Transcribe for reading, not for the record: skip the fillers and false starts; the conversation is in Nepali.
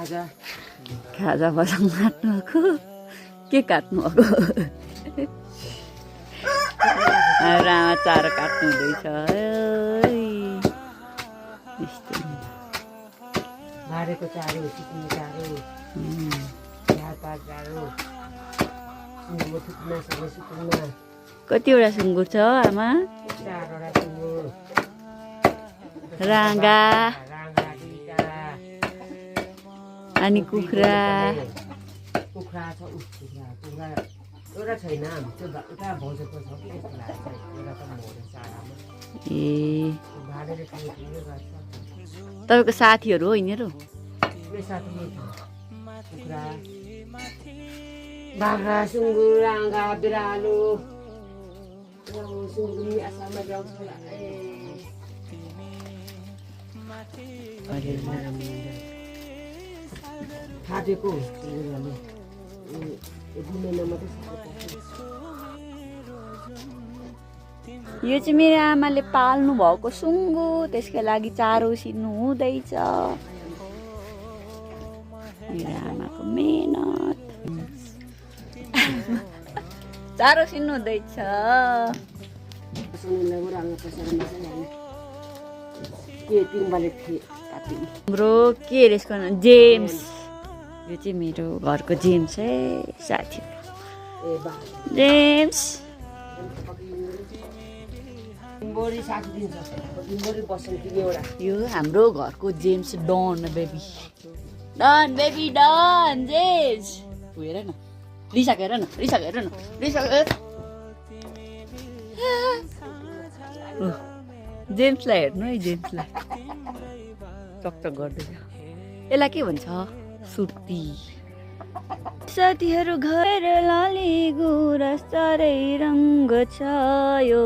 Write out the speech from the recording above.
खाजा बसाङ काट्नु भएको के काट्नु भएको हाम्रो आमा चारो काट्नु हुँदैछ भारेको चारो सिक्ने चारो झारपात चारो सुँगुर थुक्न सबै सुकुनमा कतिवटा सुँगुर छ आमा 4वटा सुँगुर राँगा राँगा 2टा अनि कुखुरा कुखुरा छ कुखुरा एउटा छैन त्यो उता भौजको छ कि जस्तो लाग्छ एउटा त मर्यो चारामा ए भालेले खाने गर्छ तपाईँको साथीहरू हो यिनीहरू मेरो साथी कुखुरा बाख्रा सुँगुर राँगा बिरालो सुँगुर आसाममा जाउँछ फाटेको सुँगुरहरूले 2 महिना मात्रै यो चाहिँ मेरो आमाले पाल्नु भएको सुँगुर त्यसको लागि चारो सिन्नु हुँदैछ मेरो आमाको मेहनत चारो सिन्नु हुँदैछ हाम्रो के अरे यसको नाम जेम्स यो चाहिँ मेरो घरको जेम्स है साथी जेम्स यो हाम्रो घरको James done baby done James हेर न रिसाको हेर न जेम्सलाई हेर्नु है जेम्सलाई चकचक गर्दैछ यसलाई के भन्छ सुर्ती साथीहरू घर लाली गुराँस चारै रङ्ग छ यो